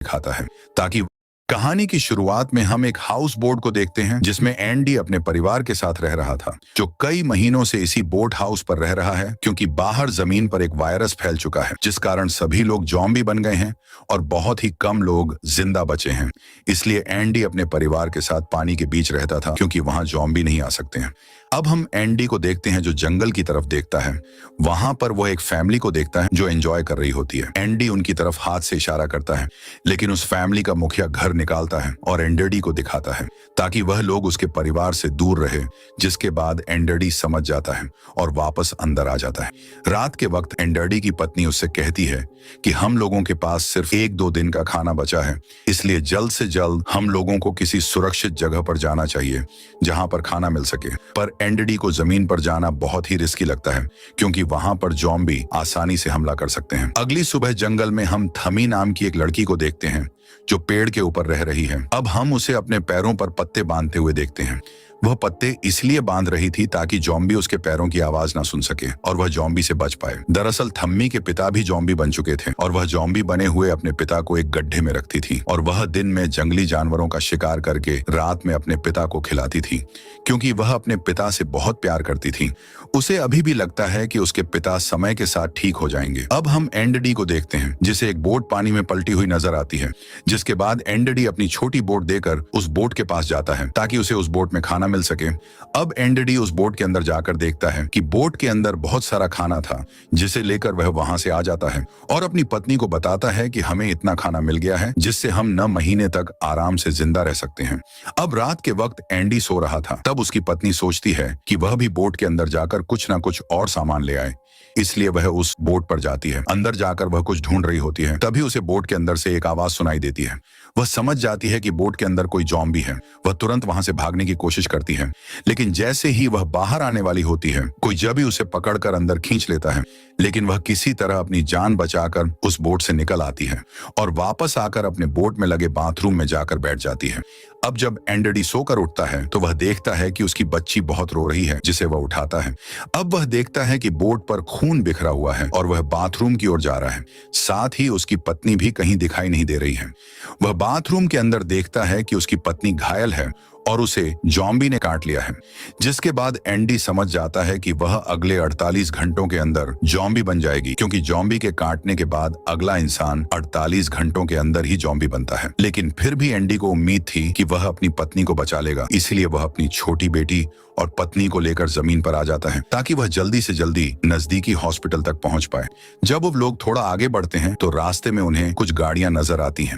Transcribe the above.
दिखाता है। ताकि कहानी की शुरुआत में हम एक हाउस बोट को देखते हैं जिसमें एंडी अपने परिवार के साथ रह रहा था, जो कई महीनों से इसी बोट हाउस पर रह रहा है क्योंकि बाहर जमीन पर एक वायरस फैल चुका है जिस कारण सभी लोग ज़ॉम्बी बन गए हैं और बहुत ही कम लोग जिंदा बचे हैं। इसलिए एंडी अपने परिवार के साथ पानी के बीच रहता था क्योंकि वहां ज़ॉम्बी नहीं आ सकते हैं। अब हम एंडी को देखते हैं जो जंगल की तरफ देखता है। वहां पर वो एक फैमिली को देखता है जो एंजॉय कर रही होती है। एंडी उनकी तरफ हाथ से इशारा करता है, लेकिन उस फैमिली का मुखिया घर निकालता है और एंडरडी को दिखाता है ताकि वह लोग उसके परिवार से दूर रहे, जिसके बाद एंडरडी समझ जाता है और वापस अंदर आ जाता है। रात के वक्त एंडरडी की पत्नी उससे कहती है कि हम लोगों के पास सिर्फ 1-2 दिन का खाना बचा है, इसलिए जल्द से जल्द हम लोगों को किसी सुरक्षित जगह पर जाना चाहिए जहां पर खाना मिल सके। पर एंडरडी को जमीन पर जाना बहुत ही रिस्की लगता है क्योंकि वहां पर ज़ॉम्बी आसानी से हमला कर सकते हैं। अगली सुबह जंगल में हम थमी नाम की एक लड़की को देखते हैं जो पेड़ के ऊपर रह रही है। अब हम उसे अपने पैरों पर पत्ते बांधते हुए देखते हैं। वह पत्ते इसलिए बांध रही थी ताकि ज़ॉम्बी उसके पैरों की आवाज ना सुन सके और वह ज़ॉम्बी से बच पाए। दरअसल थम्मी के पिता भी ज़ॉम्बी बन चुके थे और वह ज़ॉम्बी बने हुए अपने पिता को एक गड्ढे में रखती थी और वह दिन में जंगली जानवरों का शिकार करके रात में अपने पिता को खिलाती थी क्योंकि वह अपने पिता से बहुत प्यार करती थी। उसे अभी भी लगता है कि उसके पिता समय के साथ ठीक हो जाएंगे। अब हम एंडडी को देखते हैं जिसे एक बोट पानी में पलटी हुई नजर आती है, जिसके बाद एंडडी अपनी छोटी बोट देकर उस बोट के पास जाता है ताकि उसे उस बोट में खाना मिल सके। अब एंडडी उस बोट के अंदर जाकर देखता है कि बोट के अंदर बहुत सारा खाना था, जिसे लेकर वह वहां से आ जाता है और अपनी पत्नी को बताता है कि हमें इतना खाना मिल गया है जिससे हम 9 महीने तक आराम से जिंदा रह सकते हैं। अब रात के वक्त एंडी सो रहा था, तब उसकी पत्नी सोचती है कि वह भी बोट के अंदर जाकर कुछ ना कुछ और सामान ले आए, इसलिए वह उस बोट पर जाती है। अंदर जाकर वह कुछ ढूंढ रही होती है, तभी उसे बोट के अंदर से एक आवाज सुनाई देती है। वह समझ जाती है कि बोट के अंदर कोई ज़ॉम्बी है। वह तुरंत वहां से भागने की कोशिश करती है, लेकिन जैसे ही वह बाहर आने वाली होती है, कोई जब उसे पकड़कर अंदर खींच लेता है, लेकिन वह किसी तरह अपनी जान बचाकर उस बोट से निकल आती है और वापस आकर अपने बोट में लगे बाथरूम में जाकर बैठ जाती है। अब जब एंडडी सोकर उठता है तो वह देखता है कि उसकी बच्ची बहुत रो रही है, जिसे वह उठाता है। अब वह देखता है कि बोट पर खून बिखरा हुआ है और वह बाथरूम की ओर जा रहा है। साथ ही उसकी पत्नी भी कहीं दिखाई नहीं दे रही है। वह बाथरूम के अंदर देखता है कि उसकी पत्नी घायल है और उसे ज़ॉम्बी ने काट लिया है, जिसके बाद एंडी समझ जाता है कि वह अगले 48 घंटों के अंदर ज़ॉम्बी बन जाएगी क्योंकि ज़ॉम्बी के काटने के बाद अगला इंसान 48 घंटों के अंदर ही ज़ॉम्बी बनता है। लेकिन फिर भी एंडी को उम्मीद थी कि वह अपनी पत्नी को बचा लेगा, इसलिए वह अपनी छोटी बेटी और पत्नी को लेकर जमीन पर आ जाता है ताकि वह जल्दी से जल्दी नजदीकी हॉस्पिटल तक पहुंच पाए। जब वो लोग थोड़ा आगे बढ़ते हैं तो रास्ते में उन्हें कुछ गाड़ियां नजर आती हैं